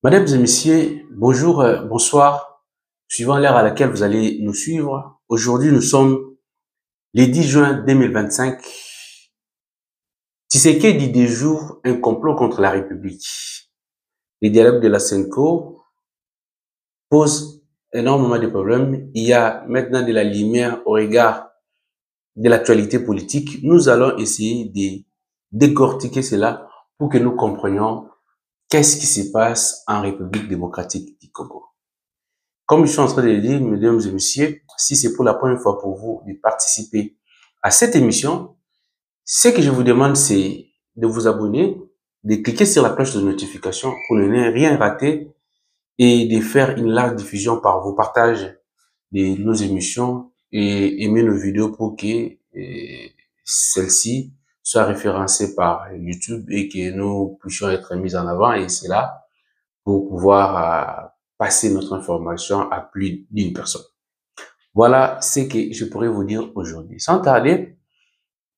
Mesdames et messieurs, bonjour, bonsoir, suivant l'heure à laquelle vous allez nous suivre. Aujourd'hui, nous sommes le 10 juin 2025. Tshisekedi déjoue un complot contre la République. Les dialogues de la CENCO posent énormément de problèmes. Il y a maintenant de la lumière au regard de l'actualité politique. Nous allons essayer de décortiquer cela pour que nous comprenions qu'est-ce qui se passe en République démocratique du Congo. Comme je suis en train de le dire, mesdames et messieurs, si c'est pour la première fois pour vous de participer à cette émission, ce que je vous demande, c'est de vous abonner, de cliquer sur la cloche de notification pour ne rien rater et de faire une large diffusion par vos partages de nos émissions et aimer nos vidéos pour que celles-ci soient référencées par YouTube et que nous puissions être mis en avant, et c'est là pour pouvoir passer notre information à plus d'une personne. Voilà ce que je pourrais vous dire aujourd'hui. Sans tarder,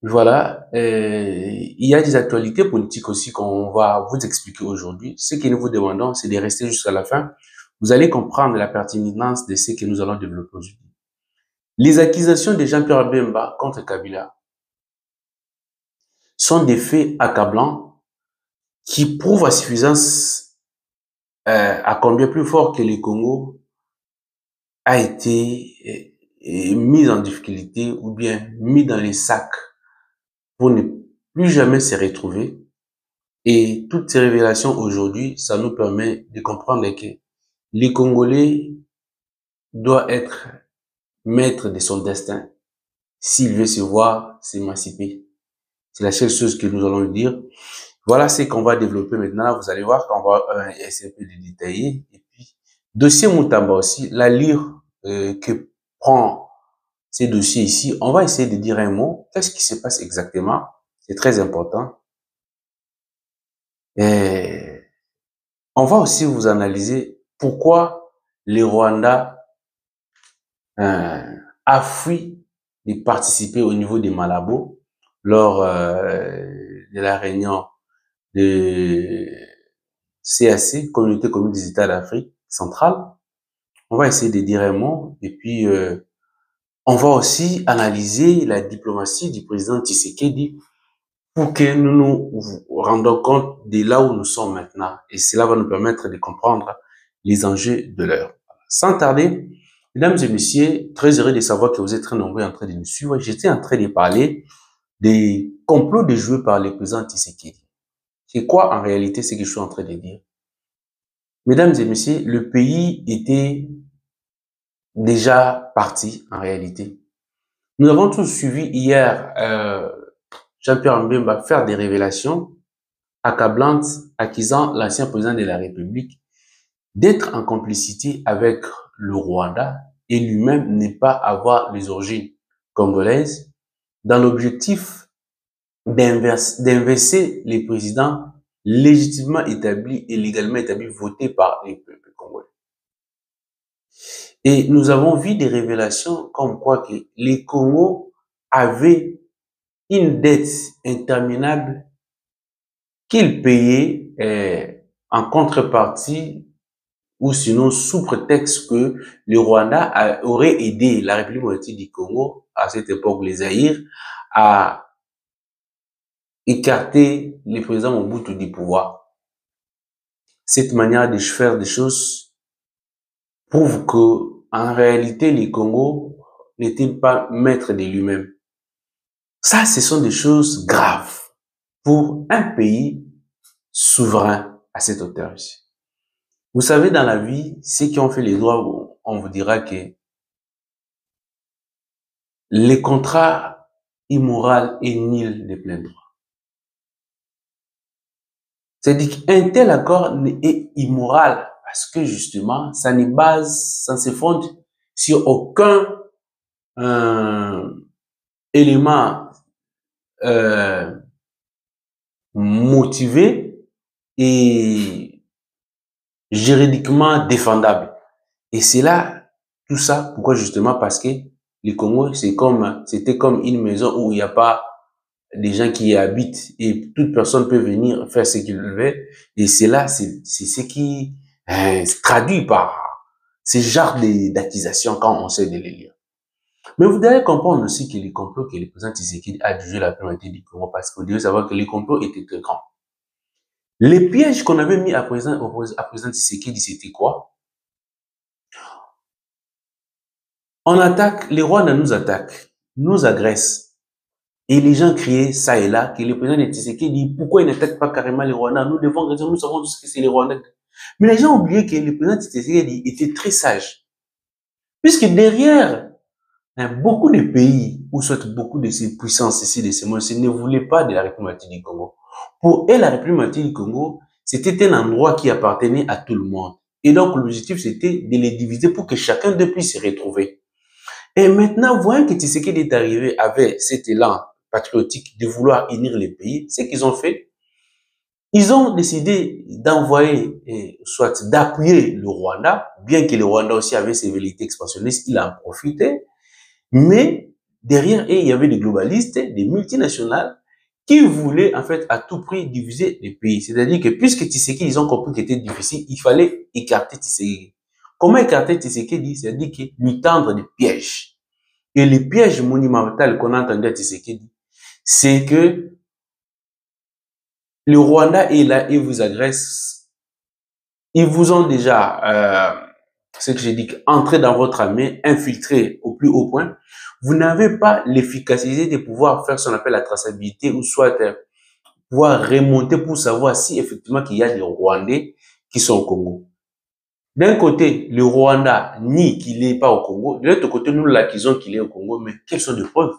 voilà, il y a des actualités politiques aussi qu'on va vous expliquer aujourd'hui. Ce que nous vous demandons, c'est de rester jusqu'à la fin. Vous allez comprendre la pertinence de ce que nous allons développer aujourd'hui. Les accusations de Jean-Pierre Bemba contre Kabila sont des faits accablants qui prouvent à suffisance à combien plus fort que le Congo a été mis en difficulté ou bien mis dans les sacs pour ne plus jamais se retrouver. Et toutes ces révélations aujourd'hui, ça nous permet de comprendre que les Congolais doivent être maîtres de son destin s'il veut se voir s'émanciper. C'est la seule chose que nous allons dire. Voilà ce qu'on va développer maintenant. Vous allez voir qu'on va essayer de détailler. Et puis, dossier Moutamba aussi, la lire que prend ces dossiers ici, on va essayer de dire un mot. Qu'est-ce qui se passe exactement? C'est très important. Et on va aussi vous analyser pourquoi le Rwanda a fui de participer au niveau des Malabo lors de la réunion de CAC, Communauté commune des États d'Afrique centrale. On va essayer de dire un mot et puis on va aussi analyser la diplomatie du président Tshisekedi pour que nous nous rendons compte de là où nous sommes maintenant. Et cela va nous permettre de comprendre les enjeux de l'heure. Sans tarder, mesdames et messieurs, très heureux de savoir que vous êtes très nombreux en train de nous suivre. J'étais en train de parler des complots déjoués par le président Tshisekedi. C'est quoi en réalité ce que je suis en train de dire? Mesdames et messieurs, le pays était déjà parti en réalité. Nous avons tous suivi hier Jean-Pierre Mbemba faire des révélations accablantes accusant l'ancien président de la République d'être en complicité avec le Rwanda et lui-même ne pas avoir les origines congolaises dans l'objectif d'inverser les présidents légitimement établis et légalement établis votés par les peuples congolais. Et nous avons vu des révélations comme quoi que les Congos avaient une dette interminable qu'ils payaient en contrepartie ou sinon sous prétexte que le Rwanda aurait aidé la République démocratique du Congo, à cette époque les Zaïre, à écarter le président Mobutu du pouvoir. Cette manière de faire des choses prouve que, en réalité, le Congo n'était pas maître de lui-même. Ça, ce sont des choses graves pour un pays souverain à cette hauteur ici. Vous savez, dans la vie, ceux qui ont fait les droits, on vous dira que les contrats immoraux et nuls de plein droit. C'est-à-dire qu'un tel accord est immoral parce que justement, ça ne se fonde sur aucun élément motivé et juridiquement défendable. Et c'est là, tout ça, pourquoi justement? Parce que le Congo, c'était comme une maison où il n'y a pas des gens qui y habitent et toute personne peut venir faire ce qu'il veut. Et c'est là, c'est ce qui traduit par ce genre d'accusations quand on sait de les lire. Mais vous devez comprendre aussi que les complots que le président Tshisekedi a jugé la priorité du Congo, parce que vous devez savoir que les complots étaient très grands. Les pièges qu'on avait mis à président Tshisekedi, c'était quoi? On attaque, les Rwandais nous attaquent, nous agressent. Et les gens criaient ça et là, que le président de Tshisekedi dit pourquoi il n'attaque pas carrément les Rwandais? Nous devons raison, nous savons tous que c'est les Rwandais. Mais les gens ont oublié que le président de Tshisekedi était très sage. Puisque derrière, beaucoup de pays, ou soit beaucoup de ces puissances ici, de ces monstres, ne voulaient pas de la République du Congo. Pour eux, la République du Congo, c'était un endroit qui appartenait à tout le monde. Et donc, l'objectif, c'était de les diviser pour que chacun d'eux puisse se retrouver. Et maintenant, voyant que Tshisekedi est arrivé avec cet élan patriotique de vouloir unir les pays, ce qu'ils ont fait, ils ont décidé d'envoyer, soit d'appuyer le Rwanda, bien que le Rwanda aussi avait ses velléités expansionnistes, il en profitait. Mais derrière eux, il y avait des globalistes, des multinationales qui voulaient en fait à tout prix diviser les pays. C'est-à-dire que puisque Tshisekedi, ils ont compris qu'il était difficile, il fallait écarter Tshisekedi. Comment écarter Tshisekedi? C'est-à-dire que lui tendre des pièges. Et les pièges monumentaux qu'on a entendu à Tshisekedi, c'est que le Rwanda est là et vous agresse. Ils vous ont déjà ce que j'ai dit, entrer dans votre armée, infiltrer au plus haut point, vous n'avez pas l'efficacité de pouvoir faire ce qu'on appelle la traçabilité ou soit pouvoir remonter pour savoir si effectivement qu'il y a des Rwandais qui sont au Congo. D'un côté, le Rwanda nie qu'il n'est pas au Congo. De l'autre côté, nous l'accusons qu'il est au Congo. Mais quelles sont les preuves?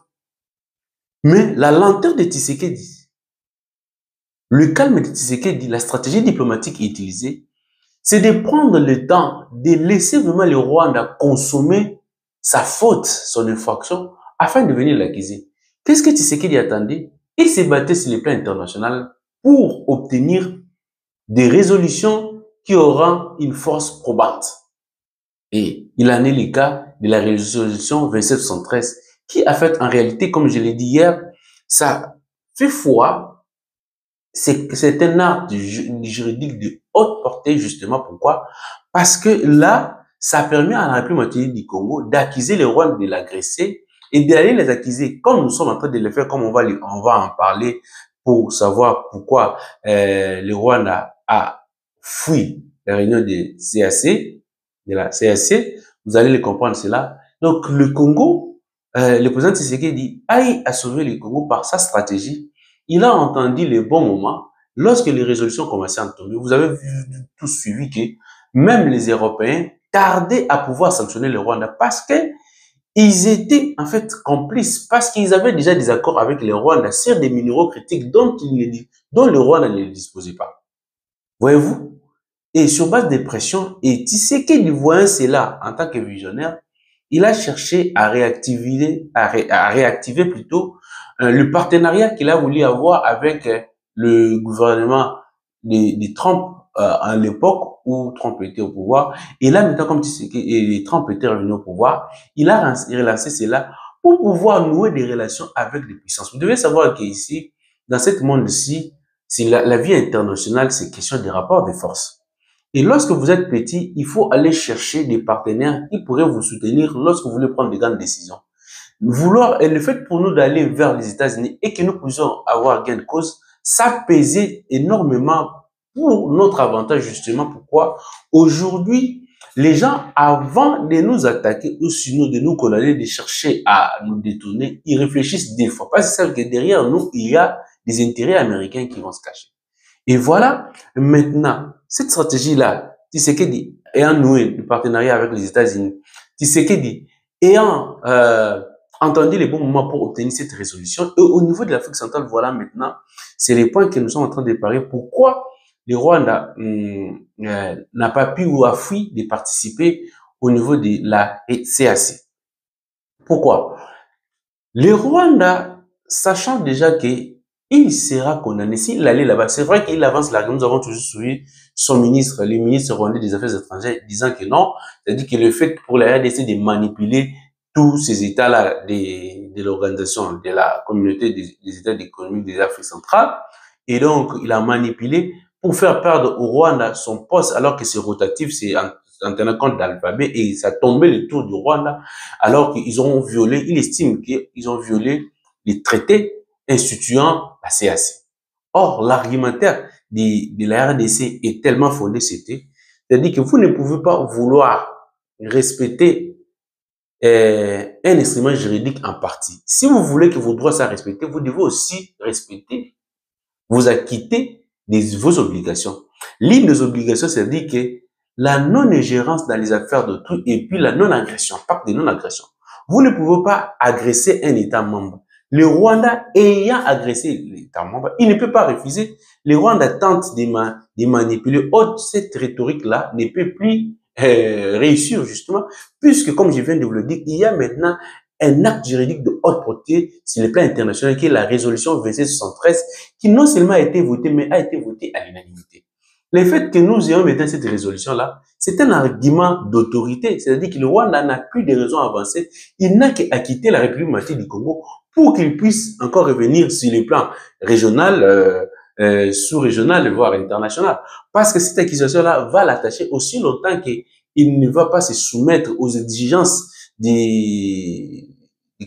Mais la lenteur de Tshisekedi, le calme de Tshisekedi, la stratégie diplomatique utilisée, c'est de prendre le temps de laisser vraiment le Rwanda consommer sa faute, son infraction, afin de venir l'accuser. Qu'est-ce que Tshisekedi attendait? Il s'est battu sur le plan international pour obtenir des résolutions qui auront une force probante. Et il en est le cas de la résolution 2773, qui a fait en réalité, comme je l'ai dit hier, ça fait foi. C'est un acte juridique de haute portée, justement. Pourquoi? Parce que là, ça permet à la République du Congo d'accuser les Rwandais de l'agresser et d'aller les accuser, comme nous sommes en train de le faire, comme on va en parler pour savoir pourquoi le Rwanda a fui la réunion de la CAC. Vous allez le comprendre cela. Donc, le Congo, le président Tshisekedi aille à sauver le Congo par sa stratégie. Il a entendu les bons moments lorsque les résolutions commençaient à tomber. Vous avez tous suivi que même les Européens tardaient à pouvoir sanctionner le Rwanda parce que ils étaient en fait complices, parce qu'ils avaient déjà des accords avec le Rwanda sur des minéraux critiques dont le Rwanda ne disposait pas. Voyez-vous? Et sur base des pressions, et Tshisekedi voyant cela en tant que visionnaire, il a cherché à réactiver plutôt le partenariat qu'il a voulu avoir avec le gouvernement de Trump à l'époque où Trump était au pouvoir. Et là, maintenant, comme Trump était revenu au pouvoir, il a relancé cela pour pouvoir nouer des relations avec des puissances. Vous devez savoir qu'ici, dans ce monde-ci, la vie internationale, c'est question des rapports de force. Et lorsque vous êtes petit, il faut aller chercher des partenaires qui pourraient vous soutenir lorsque vous voulez prendre de grandes décisions. Et le fait pour nous d'aller vers les États-Unis et que nous puissions avoir gain de cause, ça pesait énormément pour notre avantage, justement. Pourquoi? Aujourd'hui, les gens, avant de nous attaquer ou sinon de nous condamner, de chercher à nous détourner, ils réfléchissent des fois. Parce qu'ils savent que derrière nous, il y a des intérêts américains qui vont se cacher. Et voilà, maintenant, cette stratégie-là, Tshisekedi ayant noué le partenariat avec les États-Unis, Tshisekedi ayant entendu les bons moments pour obtenir cette résolution, et au niveau de l'Afrique centrale, voilà maintenant, c'est les points que nous sommes en train de parler. Pourquoi le Rwanda n'a pas pu ou a fui de participer au niveau de la CAC? Pourquoi? Le Rwanda, sachant déjà que il sera condamné s'il allait là-bas. C'est vrai qu'il avance là. Nous avons toujours suivi son ministre, le ministre rwandais des Affaires étrangères, disant que non. C'est-à-dire que le fait pour la RDC de manipuler tous ces États-là de l'organisation, de la communauté des États économiques des Afriques centrales, et donc il a manipulé pour faire perdre au Rwanda son poste, alors que c'est rotatif, c'est en tenant compte d'alphabet, et ça tombait le tour du Rwanda, alors qu'ils ont violé, il estime qu'ils ont violé les traités instituant la CAC. Or, l'argumentaire de la RDC est tellement fondé, c'est-à-dire que vous ne pouvez pas vouloir respecter un instrument juridique en partie. Si vous voulez que vos droits soient respectés, vous devez aussi respecter, vous acquitter vos obligations. L'une des obligations, c'est-à-dire que la non-ingérence dans les affaires d'autrui et puis la non-agression, pacte de non-agression. Vous ne pouvez pas agresser un État membre. Le Rwanda ayant agressé l'État membre, il ne peut pas refuser. Le Rwanda tente de manipuler. Or, cette rhétorique-là ne peut plus réussir justement, puisque comme je viens de vous le dire, il y a maintenant un acte juridique de haute portée sur le plan international qui est la résolution 2673 qui non seulement a été votée, mais a été votée à l'unanimité. Le fait que nous ayons maintenant cette résolution-là, c'est un argument d'autorité, c'est-à-dire que le Rwanda n'a plus de raison avancée, il n'a qu'à quitter la République démocratique du Congo pour qu'il puisse encore revenir sur les plans régional, sous-régional, voire international. Parce que cette accusation-là va l'attacher aussi longtemps qu'il ne va pas se soumettre aux exigences du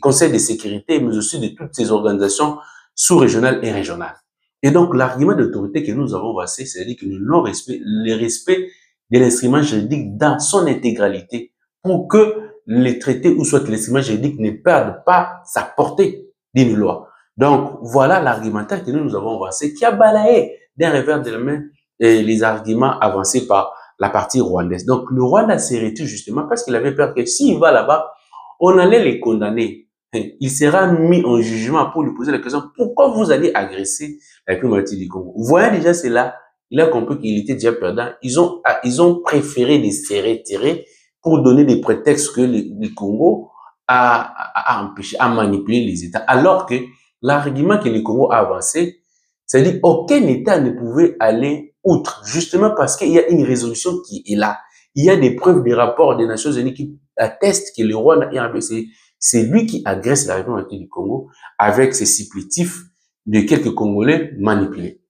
Conseil de sécurité, mais aussi de toutes ces organisations sous-régionales et régionales. Et donc, l'argument d'autorité que nous avons passé, c'est-à-dire que le respect de l'instrument juridique dans son intégralité pour que les traités ou soit l'instrument juridique ne perdent pas sa portée d'une loi. Donc, voilà l'argumentaire que nous avons avancé qui a balayé d'un revers de la main les arguments avancés par la partie rwandaise. Donc, le Rwanda s'est retiré justement parce qu'il avait peur que s'il va là-bas, on allait les condamner. Il sera mis en jugement pour lui poser la question, pourquoi vous allez agresser la République du Congo? Vous voyez déjà, c'est là, il a compris qu'il était déjà perdant. Ils ont préféré les se retirer pour donner des prétextes que le Congo a empêché, a manipulé les États. Alors que l'argument que le Congo a avancé, c'est-à-dire aucun État ne pouvait aller outre, justement parce qu'il y a une résolution qui est là. Il y a des preuves des rapports des Nations Unies qui attestent que le Rwanda est agressé. C'est lui qui agresse la République du Congo avec ses supplétifs de quelques Congolais manipulés.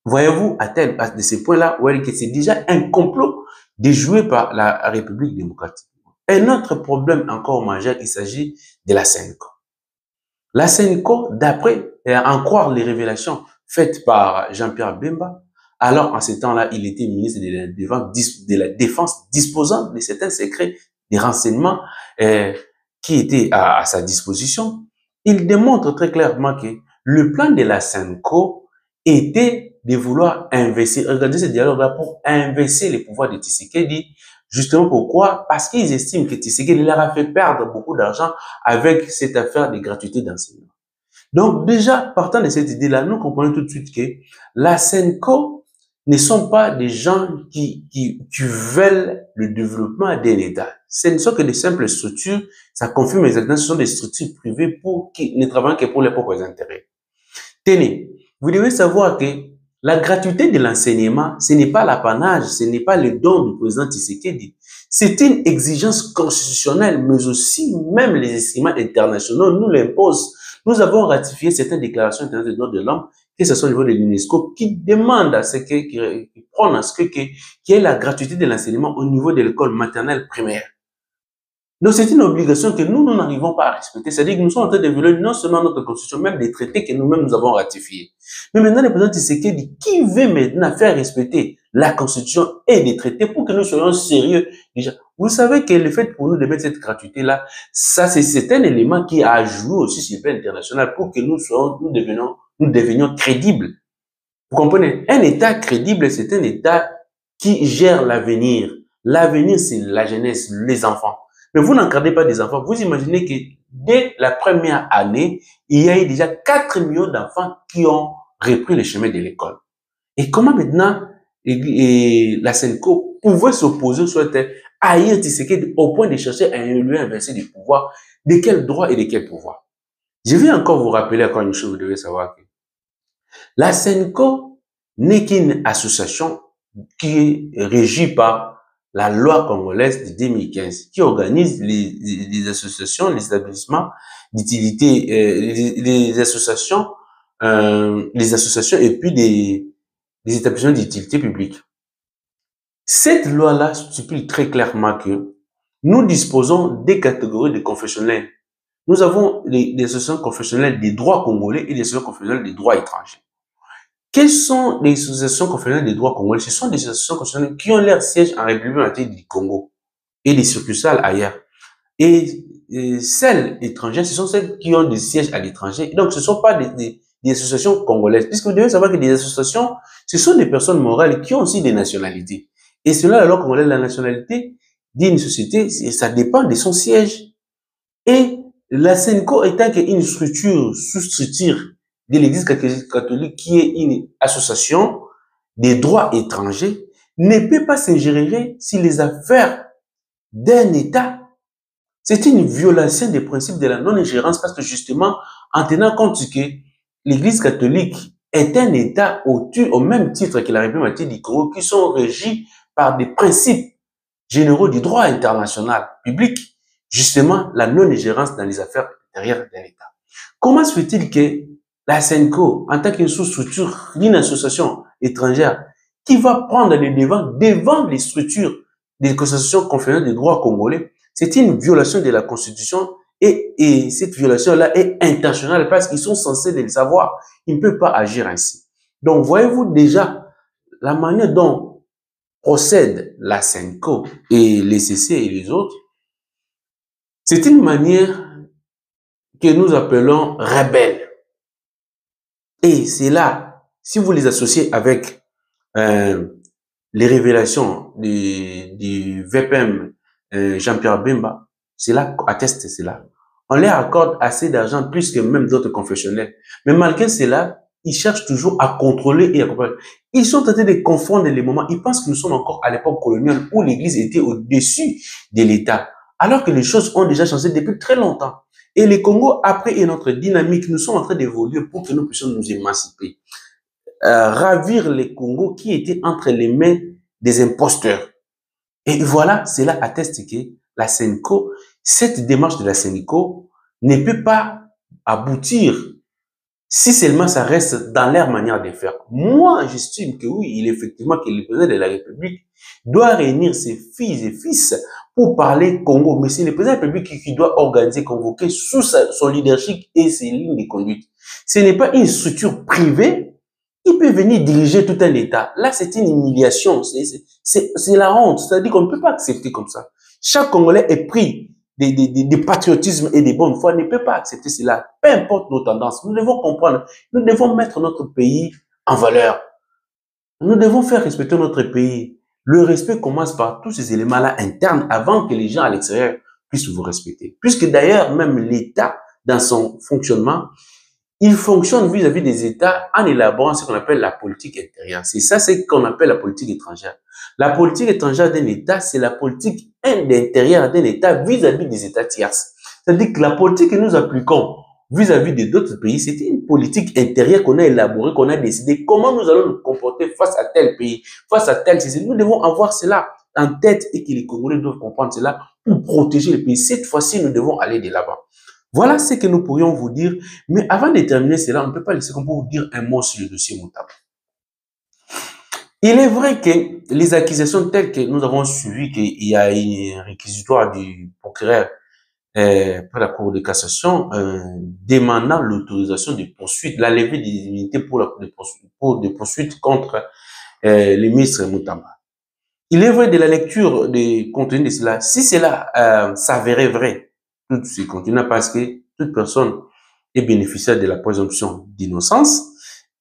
Voyez-vous, de ce point-là, que c'est déjà un complot déjoué par la République démocratique. Un autre problème encore majeur, il s'agit de la CENCO. La CENCO, d'après en croire les révélations faites par Jean-Pierre Bemba, alors en ce temps-là, il était ministre de la Défense disposant de certains secrets des renseignements qui étaient à sa disposition. Il démontre très clairement que le plan de la CENCO était de vouloir investir, regardez ce dialogue-là, pour investir les pouvoirs de Tshisekedi. Justement pourquoi? Parce qu'ils estiment que Tshisekedi leur a fait perdre beaucoup d'argent avec cette affaire de gratuité d'enseignement. Donc déjà, partant de cette idée-là, nous comprenons tout de suite que la CENCO ne sont pas des gens qui veulent le développement d'un État. Ce ne sont que des simples structures, ça confirme exactement, ce sont des structures privées qui ne travaillent que pour leurs propres intérêts. Tenez, vous devez savoir que la gratuité de l'enseignement, ce n'est pas l'apanage, ce n'est pas le don du président Tshisekedi. C'est une exigence constitutionnelle, mais aussi même les instruments internationaux nous l'imposent. Nous avons ratifié certaines déclarations internationales des droits de l'homme, que ce soit au niveau de l'UNESCO, qui demandent à ce qui prônent à ce qu'il y ait la gratuité de l'enseignement au niveau de l'école maternelle primaire. Donc, c'est une obligation que nous n'arrivons pas à respecter. C'est-à-dire que nous sommes en train de violer non seulement notre constitution, même des traités que nous-mêmes nous avons ratifiés. Mais maintenant, le président Tshisekedi, qui veut maintenant faire respecter la constitution et les traités pour que nous soyons sérieux? Déjà, vous savez que le fait pour nous de mettre cette gratuité-là, ça, c'est un élément qui a joué aussi sur le plan international pour que nous devenions crédibles. Vous comprenez? Un État crédible, c'est un État qui gère l'avenir. L'avenir, c'est la jeunesse, les enfants. Mais vous n'encadrez pas des enfants. Vous imaginez que dès la première année, il y a eu déjà 4 millions d'enfants qui ont repris le chemin de l'école. Et comment maintenant la CENCO pouvait s'opposer, soit haïr Tshisekedi au point de chercher à lui inverser du pouvoir, de quel droit et de quel pouvoir? Je vais encore vous rappeler encore une chose, vous devez savoir que la CENCO n'est qu'une association qui est régie par la loi congolaise de 2015 qui organise les associations, les établissements d'utilité, les associations et puis des établissements d'utilité publique. Cette loi-là stipule très clairement que nous disposons des catégories de confessionnels. Nous avons des associations confessionnelles des droits congolais et des associations confessionnelles des droits étrangers. Quelles sont les associations confessionnelles des droits congolais? Ce sont des associations confessionnelles qui ont leur siège en République du Congo et des succursales ailleurs. Et celles étrangères, ce sont celles qui ont des sièges à l'étranger. Donc, ce ne sont pas des associations congolaises. Puisque vous devez savoir que des associations, ce sont des personnes morales qui ont aussi des nationalités. Et cela, alors qu'on a la nationalité d'une société, ça dépend de son siège. Et la SENCO étant une structure, sous-structure de l'Église catholique qui est une association des droits étrangers, ne peut pas s'ingérer sur les affaires d'un État. C'est une violation des principes de la non-ingérence parce que justement, en tenant compte que l'Église catholique est un État au même titre que la République du Congo qui sont régis par des principes généraux du droit international public, justement la non-ingérence dans les affaires intérieures d'un État. Comment se fait-il que la SENCO, en tant que sous-structure d'une association étrangère, qui va prendre les devant les structures des associations confessionnelles des droits congolais, c'est une violation de la Constitution et cette violation-là est intentionnelle parce qu'ils sont censés le savoir. Ils ne peuvent pas agir ainsi. Donc, voyez-vous déjà la manière dont procède la SENCO et les CC et les autres, c'est une manière que nous appelons rebelle. Et c'est là, si vous les associez avec les révélations du VPM Jean-Pierre Bemba, cela atteste cela. On leur accorde assez d'argent, plus que même d'autres confessionnels. Mais malgré cela, ils cherchent toujours à contrôler et à comprendre. Ils sont en train de confondre les moments. Ils pensent que nous sommes encore à l'époque coloniale où l'Église était au-dessus de l'État, alors que les choses ont déjà changé depuis très longtemps. Et le Congo, après notre dynamique, nous sommes en train d'évoluer pour que nous puissions nous émanciper. Ravir les Congo qui étaient entre les mains des imposteurs. Et voilà, cela atteste que la SENCO, cette démarche de la SENCO ne peut pas aboutir si seulement ça reste dans leur manière de faire. Moi, j'estime que oui, il est effectivement que le président de la République doit réunir ses filles et fils pour parler Congo. Mais c'est le président de la République qui doit organiser, convoquer sous son leadership et ses lignes de conduite. Ce n'est pas une structure privée qui peut venir diriger tout un État. Là, c'est une humiliation. C'est la honte. C'est-à-dire qu'on ne peut pas accepter comme ça. Chaque Congolais est pris de patriotisme et de bonne foi ne peut pas accepter cela. Peu importe nos tendances, nous devons comprendre, nous devons mettre notre pays en valeur. Nous devons faire respecter notre pays. Le respect commence par tous ces éléments-là internes avant que les gens à l'extérieur puissent vous respecter. Puisque d'ailleurs, même l'État, dans son fonctionnement, il fonctionne vis-à-vis des États en élaborant ce qu'on appelle la politique intérieure. C'est ça, c'est ce qu'on appelle la politique étrangère. La politique étrangère d'un État, c'est la politique intérieure d'un État vis-à-vis des États tierces. C'est-à-dire que la politique que nous appliquons vis-à-vis d'autres pays, c'est une politique intérieure qu'on a élaborée, qu'on a décidé comment nous allons nous comporter face à tel pays, face à tel système. Nous devons avoir cela en tête et que les Congolais doivent comprendre cela pour protéger le pays. Cette fois-ci, nous devons aller de l'avant. Voilà ce que nous pourrions vous dire. Mais avant de terminer cela, on ne peut pas laisser comme pour vous dire un mot sur le dossier Moutamba. Il est vrai que les accusations telles que nous avons suivies, qu'il y a un réquisitoire du procureur par la Cour de cassation demandant l'autorisation de poursuite, la levée des immunités pour des poursuites contre le ministre Moutamba. Il est vrai de la lecture des contenus de cela, si cela s'avérait vrai, tout ce contenu, parce que toute personne est bénéficiaire de la présomption d'innocence,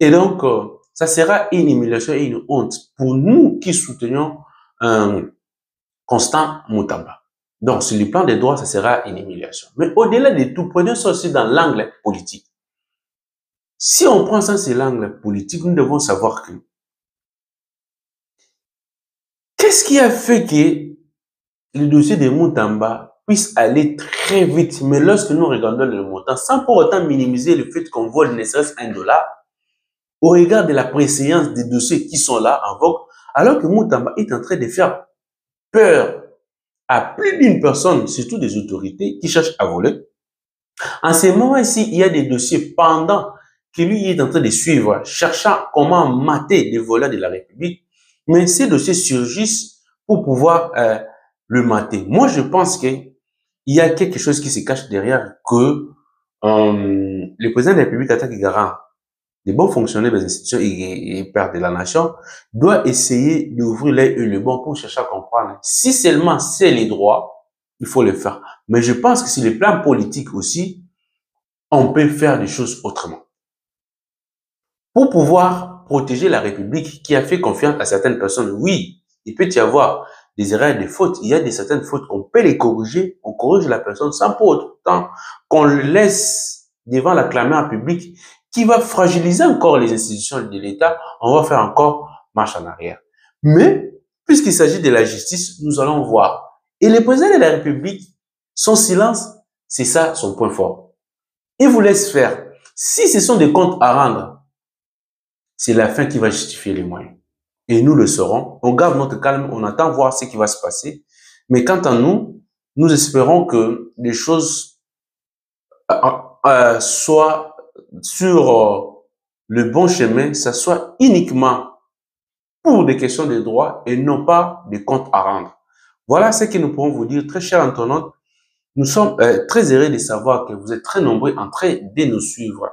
et donc ça sera une humiliation et une honte pour nous qui soutenons Constant Moutamba. Donc, sur le plan des droits, ça sera une humiliation. Mais au-delà de tout, prenons ça aussi dans l'angle politique. Si on prend ça sur l'angle politique, nous devons savoir que qu'est-ce qui a fait que le dossier de Moutamba puisse aller très vite, mais lorsque nous regardons le montant, sans pour autant minimiser le fait qu'on vole ne serait-ce $1, au regard de la préséance des dossiers qui sont là en vogue, alors que Moutamba est en train de faire peur à plus d'une personne, surtout des autorités, qui cherchent à voler. En ce moment-ci, il y a des dossiers pendant que lui est en train de suivre, cherchant comment mater les voleurs de la République, mais ces dossiers surgissent pour pouvoir le mater. Moi, je pense qu'il y a quelque chose qui se cache derrière que le président de la République, en tant que garant des bons fonctionnaires des institutions et père de la nation, doit essayer d'ouvrir l'œil et le bon pour chercher à comprendre. Si seulement c'est les droits, il faut le faire. Mais je pense que sur le plan politique aussi, on peut faire des choses autrement. Pour pouvoir protéger la République qui a fait confiance à certaines personnes, oui, il peut y avoir des erreurs, des fautes. Il y a certaines fautes qu'on peut les corriger. On corrige la personne sans pour autant qu'on le laisse devant la clameur publique qui va fragiliser encore les institutions de l'État. On va faire encore marche en arrière. Mais, puisqu'il s'agit de la justice, nous allons voir. Et le président de la République, son silence, c'est ça son point fort. Il vous laisse faire. Si ce sont des comptes à rendre, c'est la fin qui va justifier les moyens. Et nous le saurons. On garde notre calme, on attend voir ce qui va se passer. Mais quant à nous, nous espérons que les choses soient sur le bon chemin, ça soit uniquement pour des questions de droit et non pas des comptes à rendre. Voilà ce que nous pouvons vous dire, très chers internautes. Nous sommes très heureux de savoir que vous êtes très nombreux en train de nous suivre.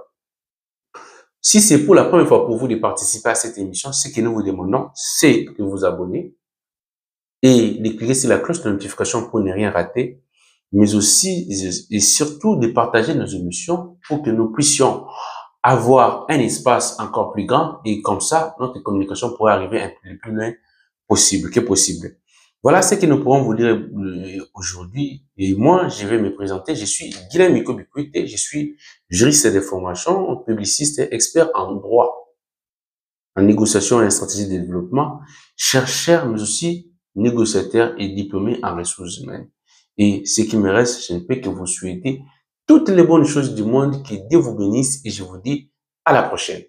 Si c'est pour la première fois pour vous de participer à cette émission, ce que nous vous demandons, c'est de vous abonner et de cliquer sur la cloche de notification pour ne rien rater, mais aussi et surtout de partager nos émissions pour que nous puissions avoir un espace encore plus grand et comme ça, notre communication pourrait arriver le plus loin possible. Voilà ce que nous pourrons vous dire aujourd'hui. Et moi, je vais me présenter. Je suis Guilhem Ikobikwite. Je suis juriste de formation, publiciste et expert en droit, en négociation et en stratégie de développement, chercheur, mais aussi négociateur et diplômé en ressources humaines. Et ce qui me reste, je ne peux que vous souhaiter toutes les bonnes choses du monde, que Dieu vous bénisse et je vous dis à la prochaine.